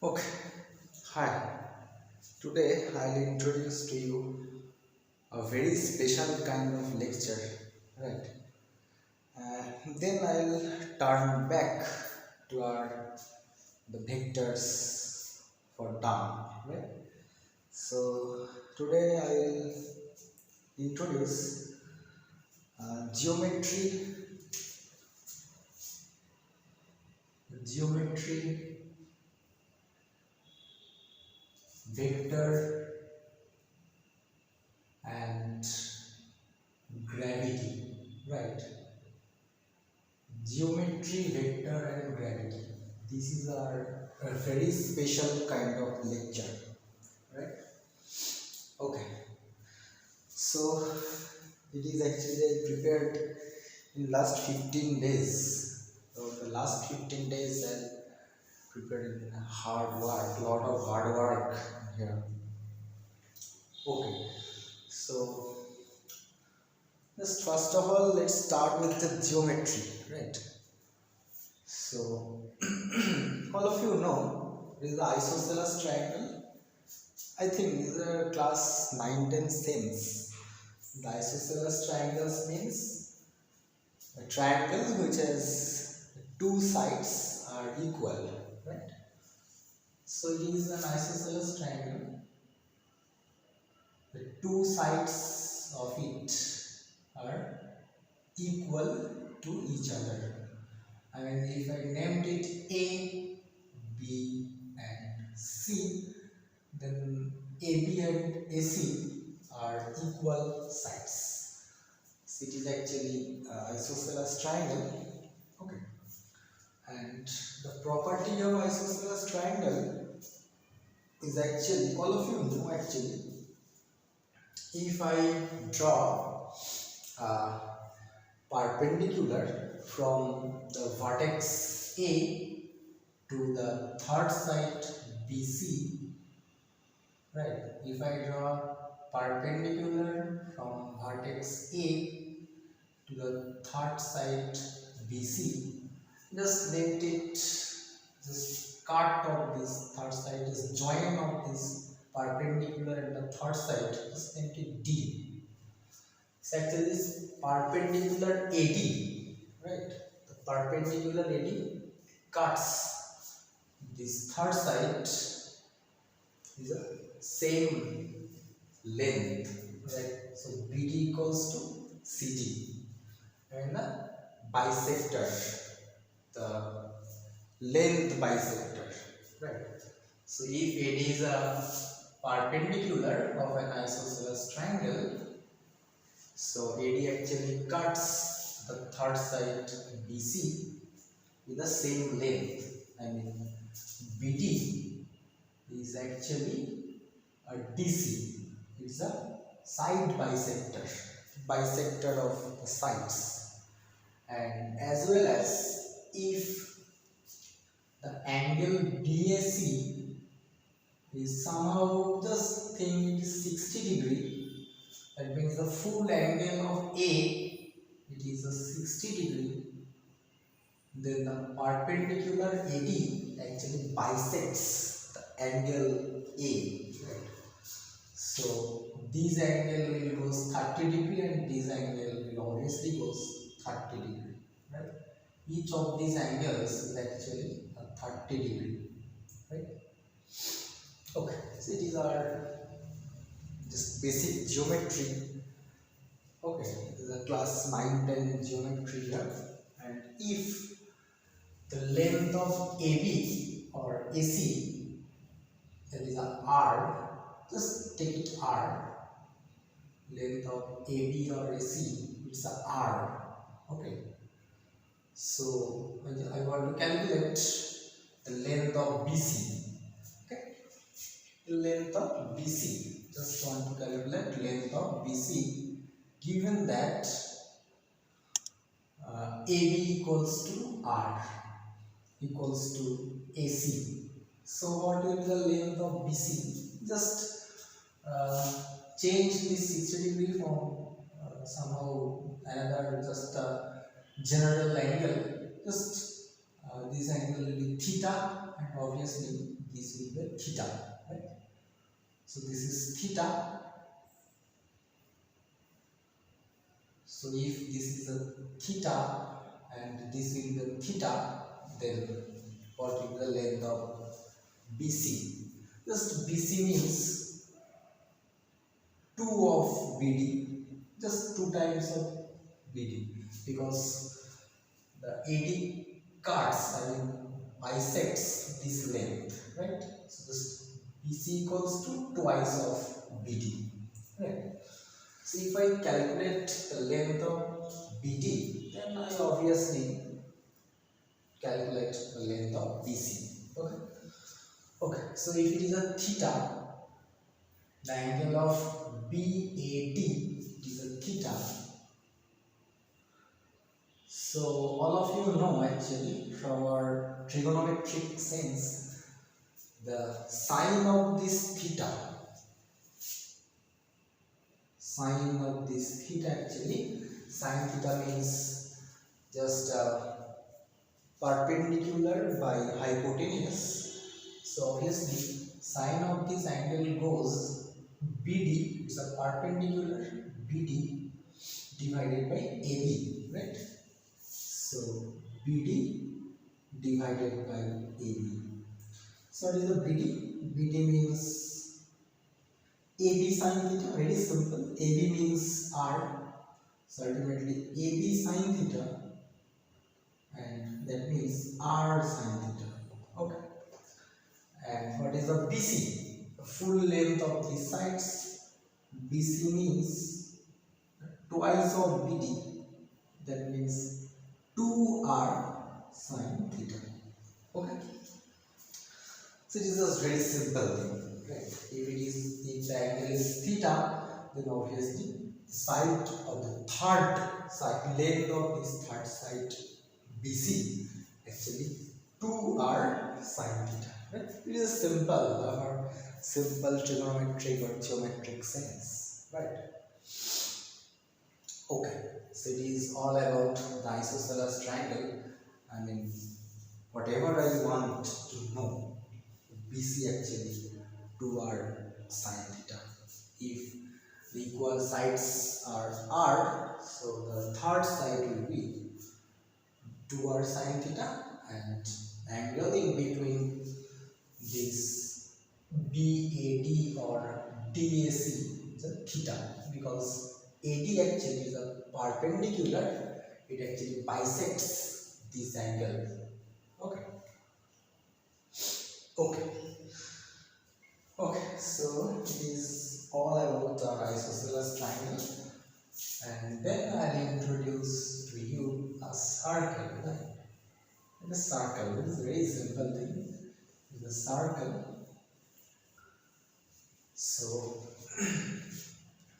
Okay, hi. Today I'll introduce to you a very special kind of lecture, right? Then I'll turn back to our the vectors for term, right? So today I'll introduce geometry, vector, and gravity, right? Geometry, vector, and gravity. This is our a very special kind of lecture, right? Okay, so it is actually I prepared in last 15 days. So the last 15 days I prepared in hard work, lot of hard work here. Okay, so just first of all, let's start with the geometry, right? So all of you know this is the isosceles triangle. I think this is a class 9 10 sense. The isosceles triangles means a triangle which has two sides are equal, right? So it is an isosceles triangle. The two sides of it are equal to each other. I mean, if I named it A, B, and C, then AB and AC are equal sides. So it is actually isosceles triangle. Okay. And the property of isosceles triangle is actually, all of you know actually, if I draw a perpendicular from the vertex A to the third side BC, right? If I draw perpendicular from vertex A to the third side BC, just let it, just cut of this third side, just join of this perpendicular and the third side, just name it D. So actually this perpendicular AD, right? The perpendicular AD cuts this third side is the same length, right? So BD equals to CD, and the bisector, the length bisector, right? So if AD is a perpendicular of an isosceles triangle, so AD actually cuts the third side BC with the same length. I mean BD is actually a DC. It's a side bisector of the sides. And as well as if the angle BAC is somehow, just think it is 60 degree, that means the full angle of A, it is a 60 degree, then the perpendicular AD actually bisects the angle A, right? So this angle will goes 30 degree and this angle will obviously goes 30 degree, right? Each of these angles is actually a 30 degree, right? Okay, so it is our just basic geometry. Okay, this is a class 9 10 geometry here. And if the length of AB or AC, that is a R, just take it R, length of AB or AC, it's a R. Okay, so I want to calculate the length of BC. Okay, length of BC, just want to calculate length of BC, given that AB equals to R equals to AC. So what will be the length of BC? Just change this 60 degree from somehow another, just general angle. Just this angle will be theta, and obviously this will be theta, right? So this is theta. So if this is a theta and this will be a theta, then what will be the length of BC? Just BC means 2 of BD, just 2 times of BD, because the AD cuts, bisects this length, right? So this BC equals to twice of BD, right? So if I calculate the length of BD, then I obviously calculate the length of BC. Okay. Okay. So if it is a theta, the angle of BAD is a theta. So all of you know actually from our trigonometric sense, the sine of this theta, actually, sine theta means just perpendicular by hypotenuse. So obviously sine of this angle goes BD, it's a perpendicular BD divided by AB, right? So BD divided by AB. So what is the BD? BD means AB sin theta, very simple. AB means R. So ultimately AB sin theta, and that means R sin theta. Okay. And what is the BC? The full length of these sides. BC means twice of BD. That means 2R sin theta. Okay. So it is a very simple thing, right? If the angle is theta, then obviously the side of the third side, length of this third side BC, actually 2R sin theta, right? It is simple trigonometric or geometric sense, right? Okay, so it is all about the isosceles triangle. Whatever I want to know, BC actually 2R sin theta. If the equal sides are R, so the third side will be 2R sin theta, and angle in between this BAD or DAC is a theta, because AD actually is a perpendicular, it actually bisects this angle. Okay. Okay. Okay, so it is all about our isosceles triangle, and then I'll introduce to you a circle. The circle is a very simple thing. The circle. So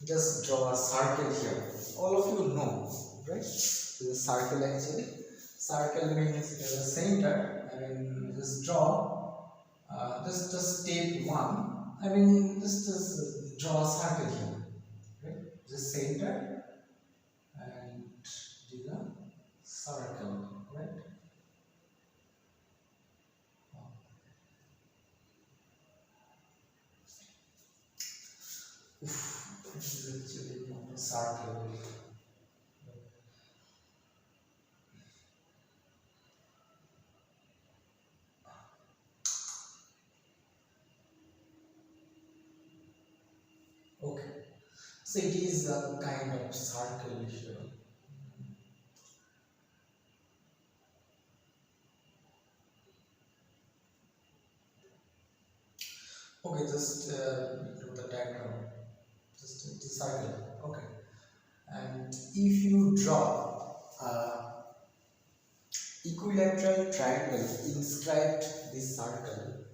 just draw a circle here. All of you know, right? The circle actually. Circle means there's a center. Just draw. Just take one. Just draw a circle here, right? Just center and do the circle, right? This is actually not a circle. Okay, so it is a kind of circle here. Okay, just do the diagram. Just the circle. Okay, and if you draw a equilateral triangle inscribed this circle,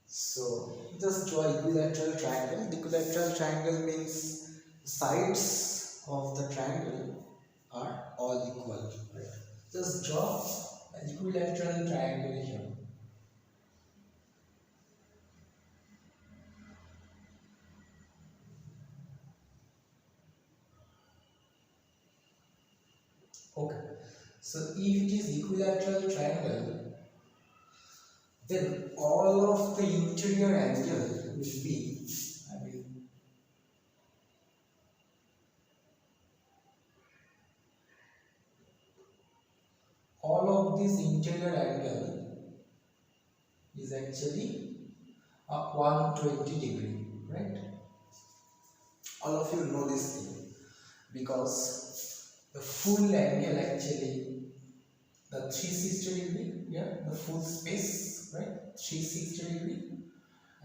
so just draw equilateral triangle. The equilateral triangle means sides of the triangle are all equal, right? Just draw an equilateral triangle here. Okay, so if it is equilateral triangle, then all of the interior angle will be, I mean, all of this interior angle is actually 120 degree, right? All of you know this thing because the full angle actually, the 360 degree, yeah, the full space, right? 360 degree,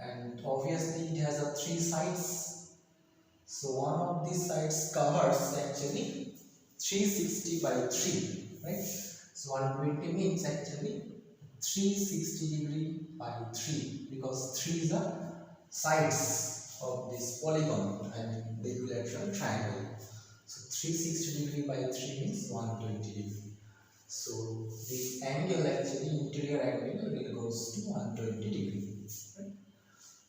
and obviously it has a three sides. So one of these sides covers actually 360 by 3, right? So 120 means actually 360 degree by 3, because 3 is the sides of this polygon and the equilateral triangle. So 360 degree by 3 means 120 degree. So this angle actually, interior angle, will goes to 120 degree. Right?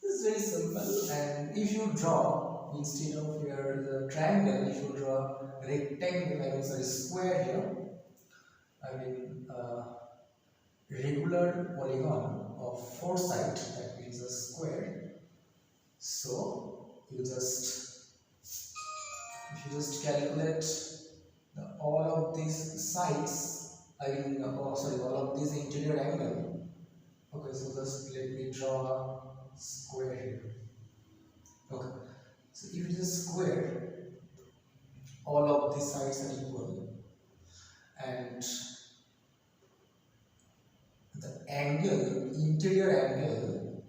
This is very simple, and if you draw, instead of here the triangle, if you draw rectangle, I mean sorry, square here, I mean regular polygon of four sides, that means a square. So you just, if you just calculate all of these sides, I mean sorry, all of these interior angle. Okay, so just let me draw a square here. Okay, so if it is square, all of these sides are equal, and the angle, interior angle,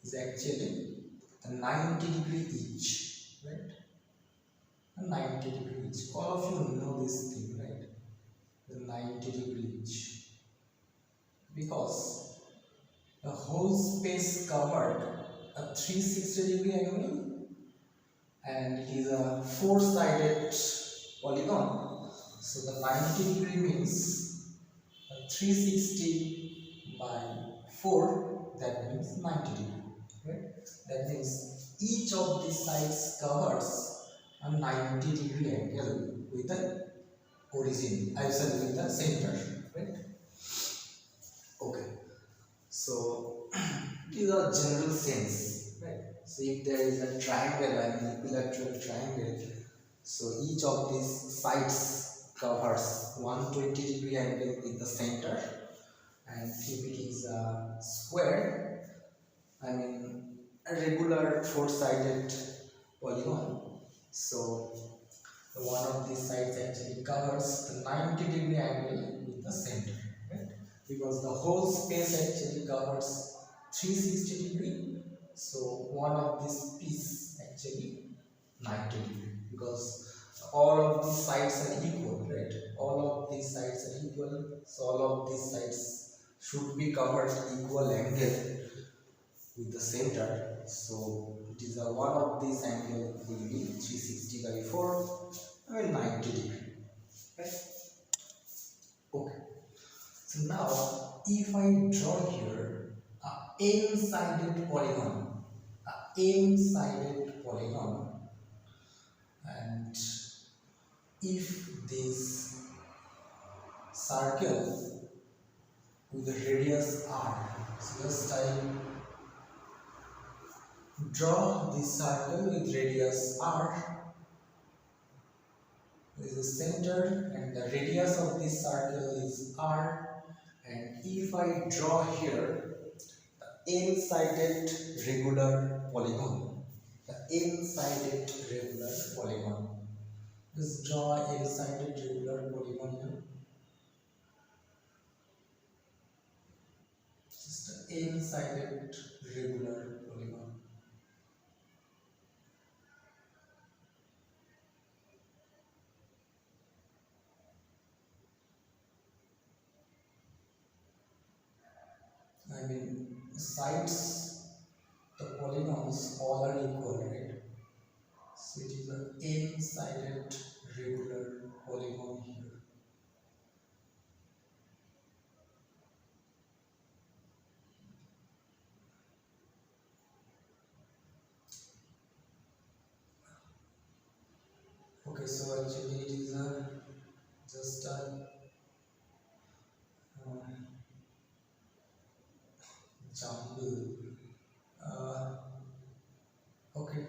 is actually 90 degree each, right? 90 degree each. All of you know this thing, right? The 90 degree each, because the whole space covered a 360 degree angle, and it is a four-sided polygon. So the 90 degree means 360 by 4, that means 90 degree, right? That means each of these sides covers a 90 degree angle with the origin, I said with the center, right? Okay, so these are general sense, right? So if there is a triangle, an equilateral triangle, so each of these sides covers 120 degree angle with the center, and if it is a square, I mean a regular four-sided polygon, so one of these sides actually covers the 90 degree angle with the center, right? Because the whole space actually covers 360 degree, so one of this piece actually 90 degree, because all of these sides are equal, right? All of these sides are equal, so all of these sides should be covered equal angle with the center. So it is a one of these angle will be 360 by 4, I mean 90 degree, right? Okay. So now if I draw here a n-sided polygon, and if this circle with the radius r, so just I draw this circle with radius r, is the center, and the radius of this circle is r, and if I draw here the n-sided regular polygon, the n-sided regular polygon, just draw n-sided regular polygon here, just an n-sided regular polygon. I mean, sides, the polygons all are equal, right? So it is an n-sided regular polygon here. Okay, so actually it is a just a jumble. Okay,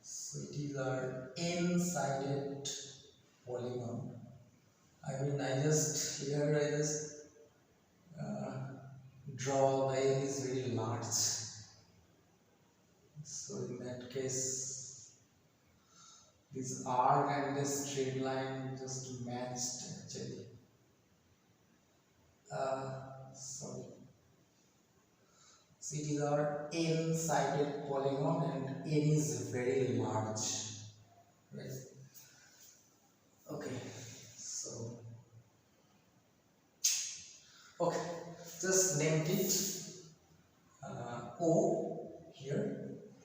so it is our n-sided polygon. I mean, I just uh, draw the n is very large. So in that case, this arc and this straight line just matched actually. Sorry. So it is our n-sided polygon and n is very large, right? Okay, so okay, just named it O here.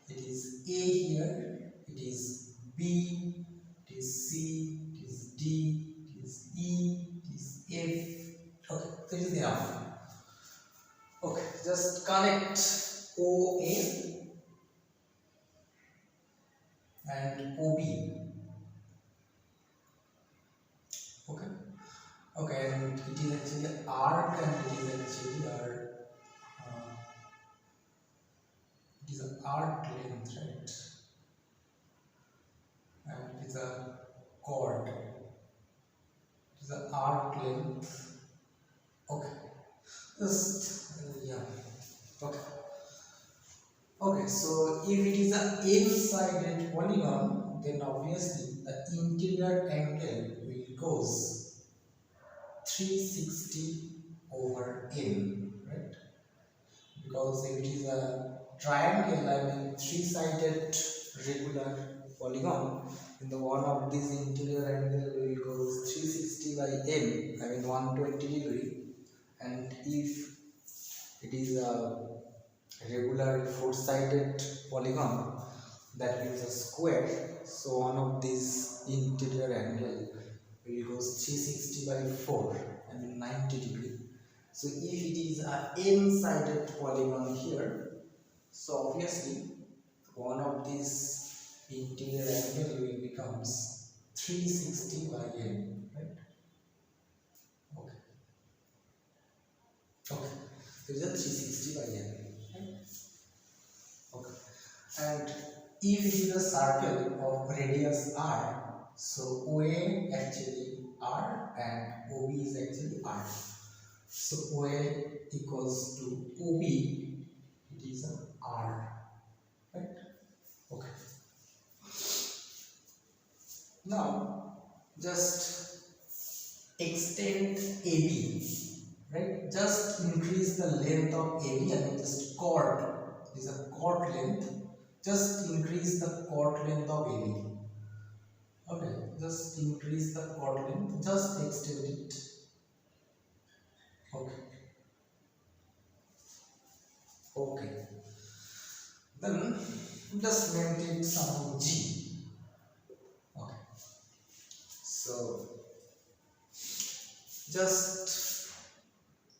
It is A here. It is B. It is C. It is D. It is E. It is F. Okay, so it is enough. Okay, just connect OA and OB. Okay, okay, and it is actually arc and it is actually our it is an arc length, right? And it is a chord. It is an arc length. Okay, just yeah. Okay. Okay, so if it is an n-sided polygon, then obviously the interior angle will goes 360 over n, right? Because if it is a triangle, I mean three-sided regular polygon, then the one of this interior angle will goes 360 by n, I mean 120 degree, and if it is a regular four-sided polygon, that means a square, so one of these interior angle will goes 360 by 4, I mean 90 degree. So if it is an n-sided polygon here, so obviously one of these interior angle will becomes 360 by n, right? Okay. Okay. So it is a 360 by n. Okay. And if it is a circle of radius r, so OA actually r and OB is actually r. So OA equals to OB, it is an r, right? Okay. Now just extend AB, right? Just increase the length of AB and just chord. It is a chord length. Just increase the chord length of AB. Okay, just increase the chord length. Just extend it. Okay. Okay. Then just name it some G. Okay. So just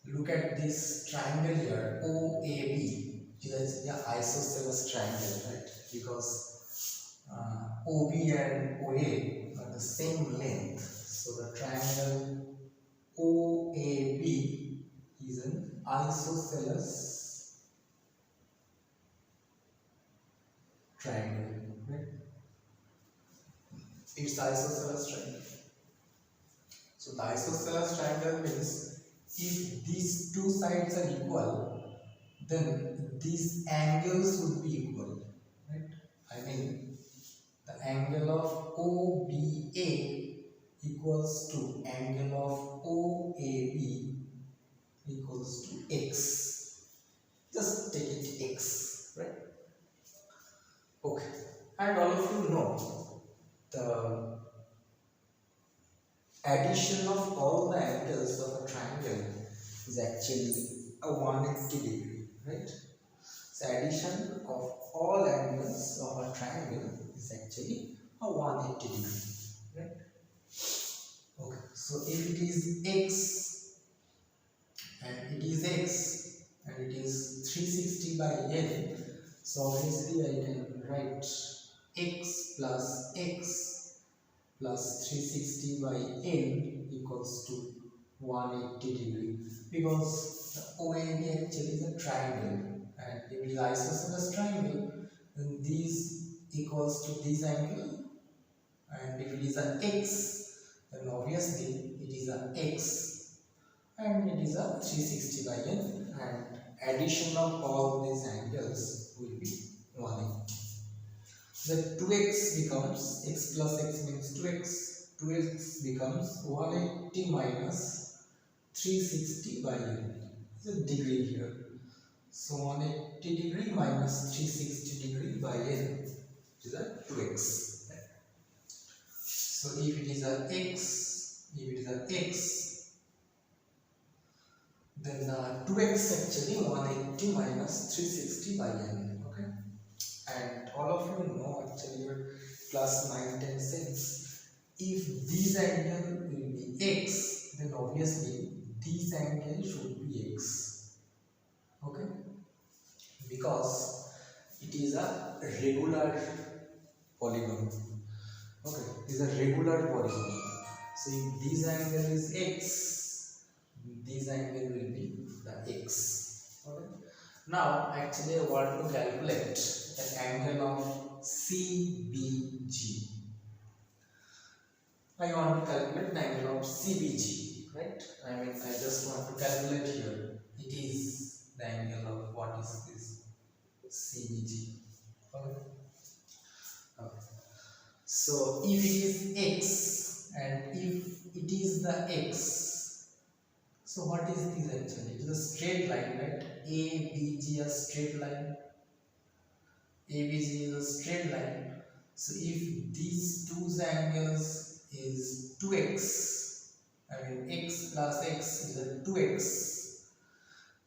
look at this triangle here, OAB. It is an isosceles triangle, right? Because OB and OA are the same length. So the triangle OAB is an isosceles triangle, right? It's isosceles triangle. So the isosceles triangle means if these two sides are equal, then these angles would be equal, right? I mean, the angle of OBA equals to angle of OAB equals to x. Just take it x, right? Okay. And all of you know the addition of all the angles of a triangle is actually a 180 degree, right? So addition of all angles of a triangle is actually a 180 degree, right? Okay, so if it is x and it is x and it is 360 by n, so obviously I can write x plus 360 by n equals to 180 degree, because OAB actually is a triangle, and if it is isosceles triangle, then this equals to this angle, and if it is a x, then obviously it is a x, and it is a 360 by n, and addition of all these angles will be 180. The 2x becomes x plus x means 2x. 2x becomes 180 minus 360 by n. It's a degree here. So 180 degree minus 360 degree by n, which is a 2x. So if it is a x, then 2x actually 180 minus 360 by n. Okay, and all of you know actually your class 9, 10 sense. If this angle will be x, then obviously this angle should be x. Okay, because it is a regular polygon. Okay, it is a regular polygon. So if this angle is x, this angle will be the x. Okay. Now actually I want to calculate the angle of CBG. I want to calculate the angle of CBG, right? I mean, I just want to calculate here. It is the angle of what is this CBG. Okay. Okay. So if it is x and if it is the x, so what is this actually? It is a straight line, right? ABG a straight line. ABG is a straight line. So if these two angles is 2x, I mean x plus x is a 2x,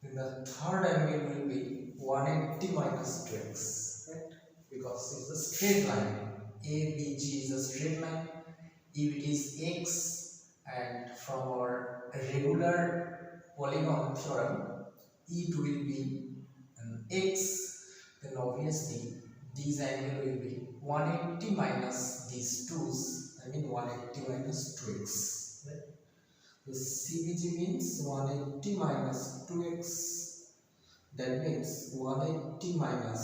then the third angle will be 180 minus 2x, right? Because it's a straight line. ABG is a straight line. If it is x, and from our regular polygon theorem, it will be an x, then obviously this angle will be 180 minus these 2's, I mean 180 minus 2x. Right? The CBG means 180 minus 2x, that means 180 minus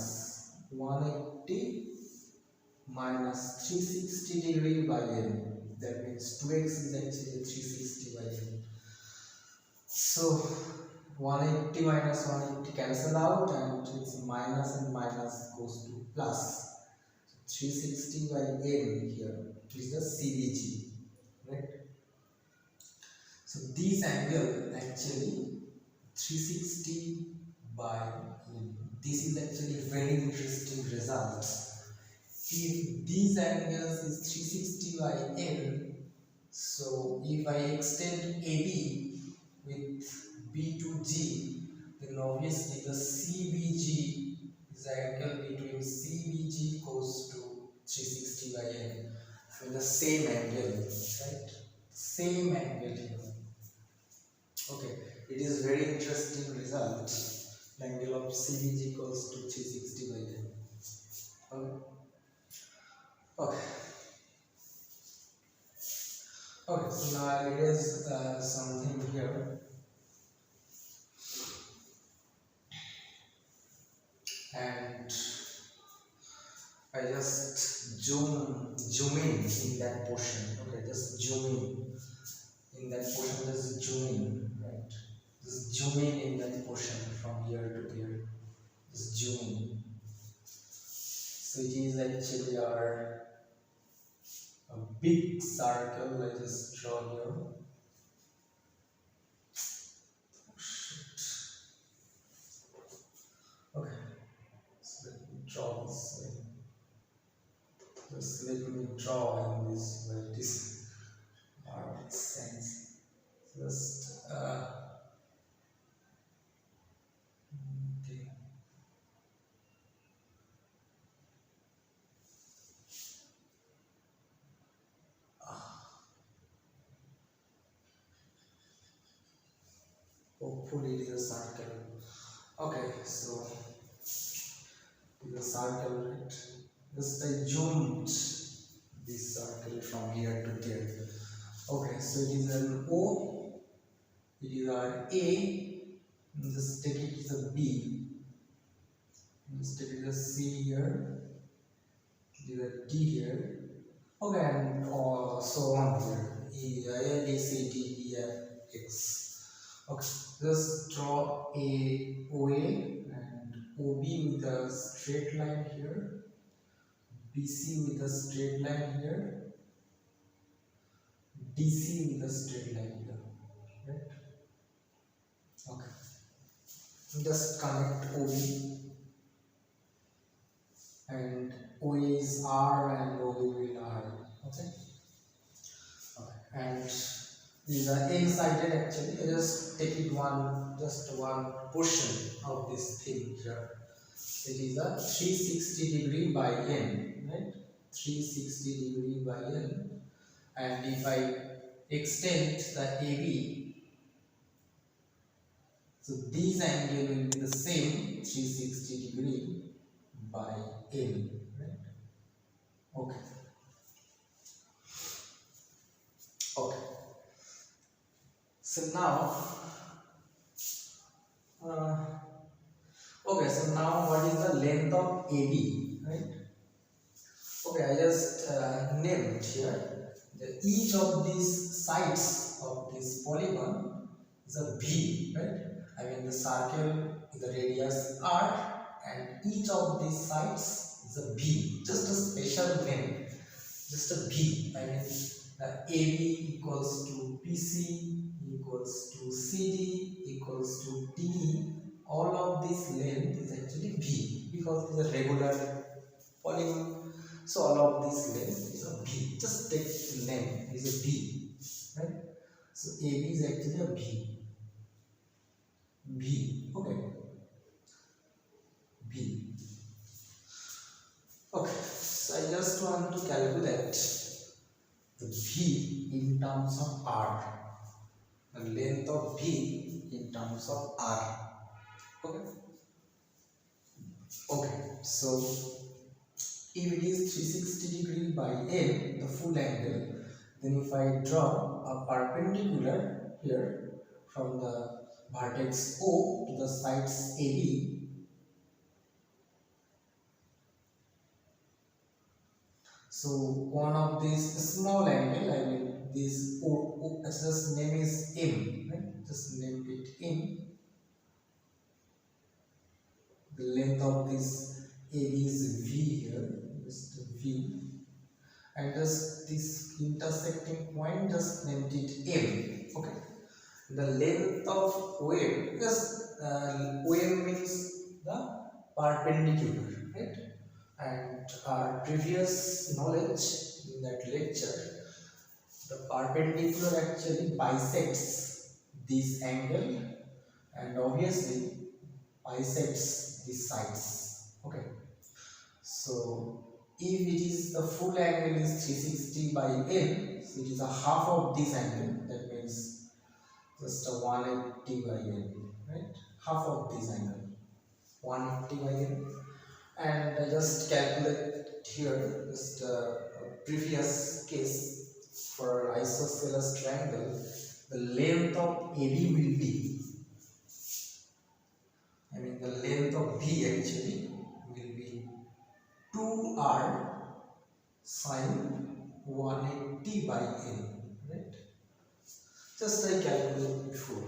180 minus 360 degree by n. That means 2x is actually 360 by n. So 180 minus 180 cancel out, and it's minus and minus goes to plus. So 360 by n here is the CBG, right? So this angle actually 360 by n. This is actually a very interesting result. If these angles is 360 by n, so if I extend AB with B to G, then obviously the CBG is the angle between CBG goes to 360 by n. So the same angle, right? Same angle here. Okay, it is very interesting result. The angle of CBG equals to 360 by n. Okay. Okay. Okay, so now I erase something here, and I just zoom in that portion. Okay, just zoom in that portion. Just zoom in, right? Just zoom in that portion from here to here. Just zoom in. So it is actually our a big circle. I just draw here. Okay, so let me draw this way. Just let me draw in this way. This makes sense. Just okay. Hopefully it is a circle. Okay, so it is a circle, right? Just I zoomed this circle from here to there. Okay, so it is an O, it is our A, Just take it as a B. Just take it as C here. This is a D here. Okay, and so on here. A, B, C, D, E, F, X. Okay, just draw a OA and OB with a straight line here. BC with a straight line here. DC with a straight line here. Right? Okay. Just connect OB and OA is R and OB will R. Okay. Okay. And these are n-sided actually. I just take it just one portion of this thing here. It is a 360 degree by n, right? 360 degree by n. And if I extend the AB, so this angle will be the same 360 degree by n, right? Okay. Okay. So now, okay. So now, what is the length of AB, right? Okay, I just named here that each of these sides of this polygon is a B, right? I mean the circle is the radius R, and each of these sides is a B. Just a special name, just a B. I mean AB equals to BC equals to CD equals to DE. All of this length is actually B because it is a regular polygon. So all of this length is a B. Just take the name is a B, right? So AB is actually a B. B. Okay. B. Okay. So I just want to calculate the B in terms of R. The length of B in terms of R. Okay. Okay. So if it is 360 degree by n, the full angle, then if I draw a perpendicular here from the vertex O to the sides AB, so one of these small angle, I mean this O, just name is M, right? Just name it M. The length of this AB is V here, just V, and just this intersecting point, just named it M. Okay. The length of OM, because OM means the perpendicular, right? And our previous knowledge in that lecture, the perpendicular actually bisects this angle and obviously bisects these sides. Okay. So if it is the full angle is 360 by n, so it is a half of this angle, that means just a 180 by n, right? Half of this angle, 180 by n. And I just calculate here just a previous case for isosceles triangle. The length of AB will be, I mean the length of B actually will be 2r sine 180 by n, right? Just I calculate before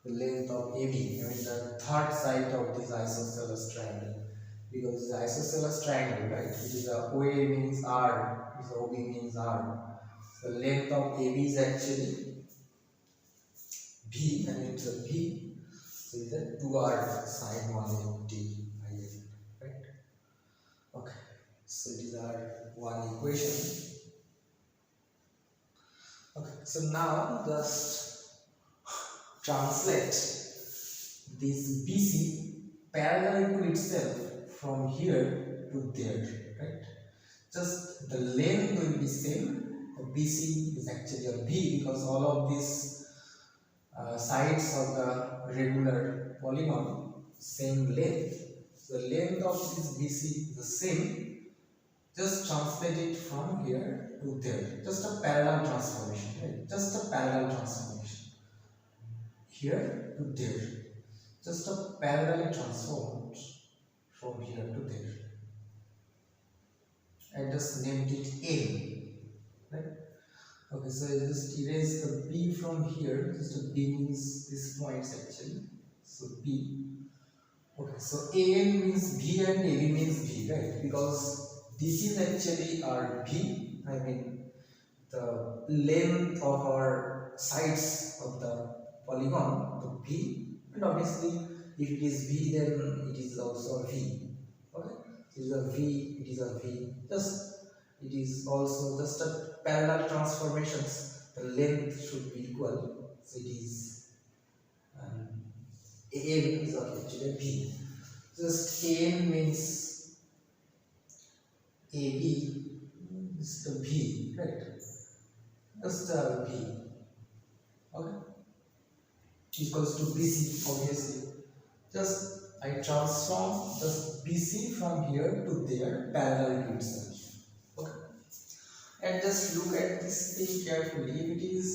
the length of AB, I mean the third side of this isosceles triangle, because it's isosceles triangle, right? It is a OA means R, is OB means R. The length of AB is actually B, and it's a B, so it's a 2r sine 180 by n, right? Okay, so it is our one equation. Okay, so now just translate this BC parallel to itself from here to there, right? Just the length will be same. The BC is actually a B because all of these sides of the regular polygon same length. So the length of this BC is the same. Just translate it from here to there. Just a parallel transformation, right? Just a parallel transformation. here to there. Just a parallel transformed from here to there. I just named it A, right? Okay, so I just erase the B from here. Just a B means this points actually. So B. Okay, so AN means B and AB means B, right? Because this is actually our B. I mean the length of our sides of the polygon, the B, and obviously if it is V, then it is also a V. Okay, it is a V, it is a V. Just it is also just a parallel transformations. The length should be equal, so it is AN is actually a V. Just AN means AB is the V, right? Just V, okay, equals to BC, obviously. Just I transform just BC from here to there parallel to itself. Okay, and just look at this thing carefully. If it is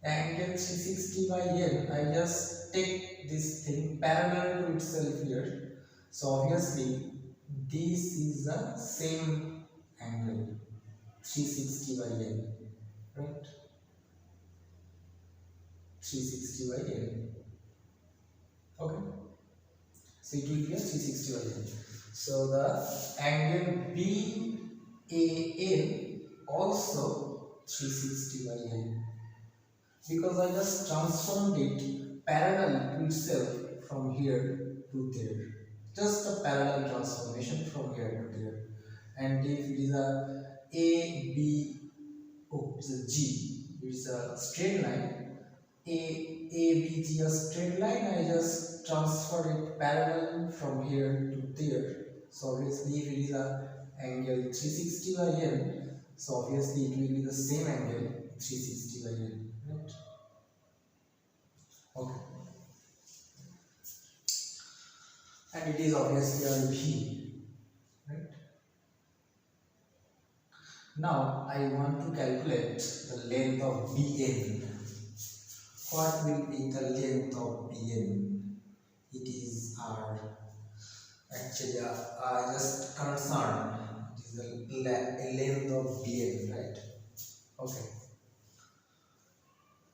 angle 360 by N, I just take this thing parallel to itself here. So obviously this is the same angle 360 by N, right? 360 by N. Okay, so it will be a 360 by N. So the angle BAN also 360 by N, because I just transformed it parallel to itself from here to there. Just a parallel transformation from here to there. And if it is a it's a G, it's a straight line. ABG a straight line, I just transfer it parallel from here to there. So obviously if it is a angle 360 by N, so obviously it will be the same angle 360 by N, right? Okay, and it is obviously a V, right? Now I want to calculate the length of BN. What will be the length of BN? It is our actually just concerned. It is the length of BN, right? Okay.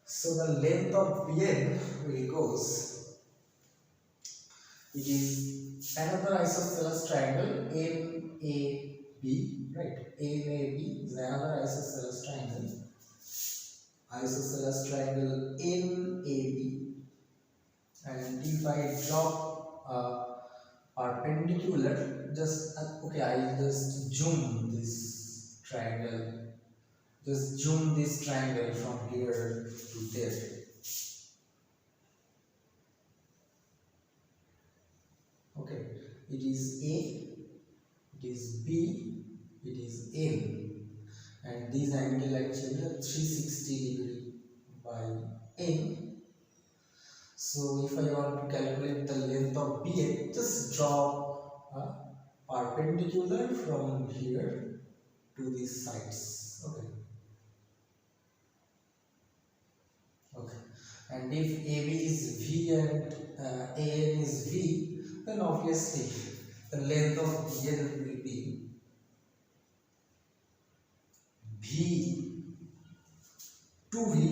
So the length of BN will goes. It is another isosceles triangle NAB, right? NAB is another isosceles triangle. Isosceles triangle NAB, and if I drop a perpendicular, just okay, I just zoom this triangle, just zoom this triangle from here to there. Okay, it is A, it is B, it is N, and this angle actually a 360 degree by N. So if I want to calculate the length of BN, just draw a perpendicular from here to these sides. Okay. Okay. And if AB is V and AN is V, then obviously the length of BN will be V 2V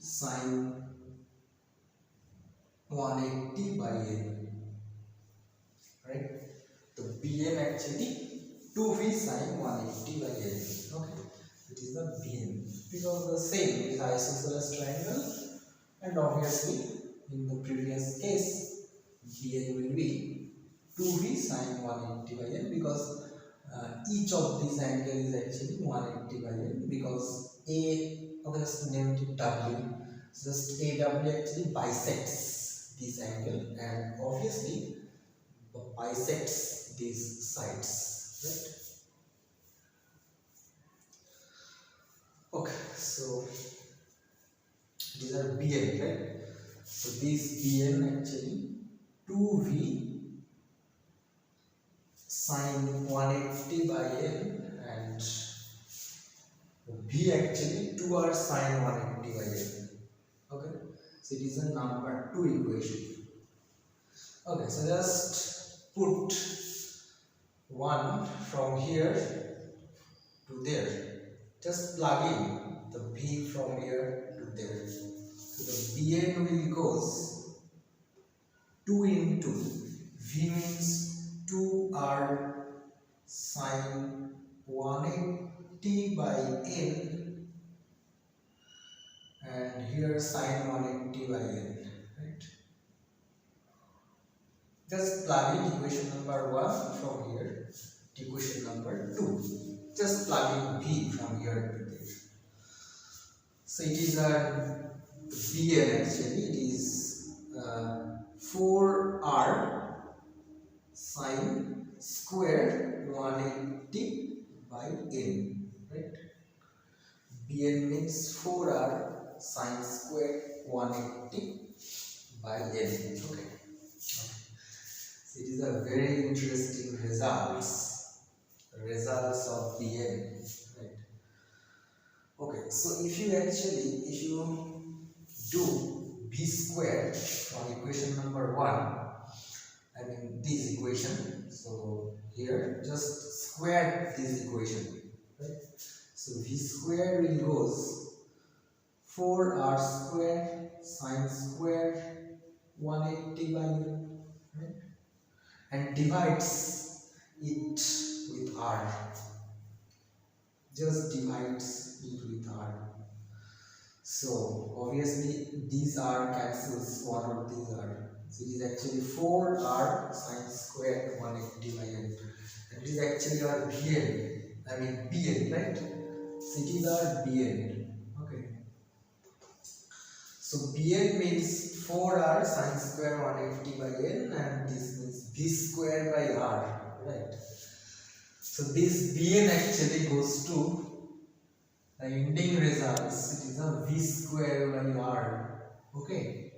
sine 180 by N, right? The BN actually 2V sine 180 by N. Okay, it is the BN because the same is isosceles triangle, and obviously in the previous case BN will be 2V sine 180 by N because each of these angles is actually 180 by N because A, okay, just named it W, just AW actually bisects this angle and obviously bisects these sides, right? Okay, so these are BN, right? So this BN actually 2V sine 180 by N and V actually 2R sine 180 by N. Okay, So it is a number 2 equation. Okay, so just put 1 from here to there. Just plug in the v from here to there. So the Bn will goes 2 into v means 2r sine 180 by n, and here sine 180 by n, right? Just plug in equation number 1 from here to equation number 2. Just plug in v from here to there. So it is a Bn actually, it is 4r sine square 180 by n, right? Bn means 4r sine square 180 by n. Okay. So it is a very interesting results of Bn, right? Okay, so if you do b square from equation number 1, I mean this equation, so here just square this equation, right? So v square will goes 4r square sine square 180 by n, right? And divides it with r. Just divides it with r. So obviously these r cancels, one of these r. So it is actually 4r sine square 180 by n. And it is actually our Bn. I mean Bn, right? So it is our Bn. Okay. So Bn means 4r sine square 180 by n, and this means b square by r, right? So this Bn actually goes to the ending results. It is a v square by r. Okay.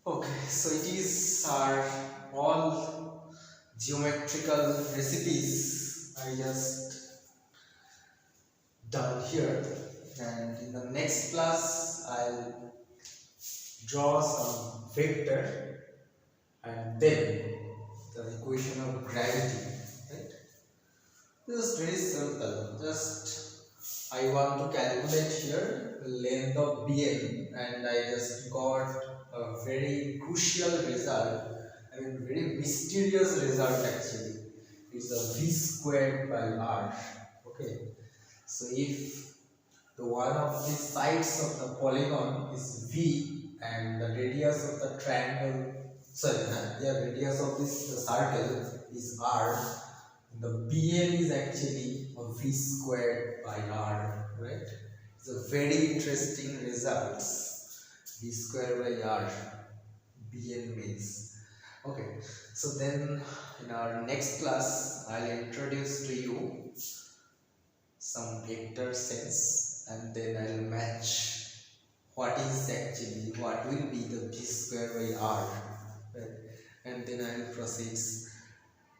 Okay, so it is our all geometrical recipes I just done here, and in the next class I'll draw some vector and then the equation of gravity, right? Just very simple. Just I want to calculate here the length of Bn, and I just got a very crucial result. I mean very mysterious result actually. It's a v squared by r. Okay. So if the one of the sides of the polygon is v and the radius of the triangle, radius of this circle is r, the Bn is actually a v squared by r, right? It's a very interesting results. V squared by r, Bn means. Okay, so then in our next class I'll introduce to you some vector sense, and then I'll match what will be the v square by r, right? And then I'll proceed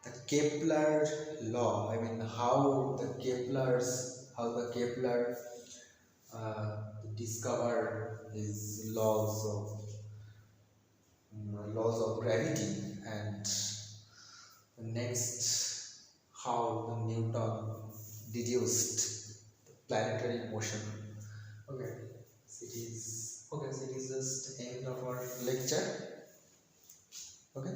the Kepler law. I mean how the Kepler discover his laws of gravity, and the next how the Newton deduced the planetary motion. Okay, so it is just the end of our lecture. Okay.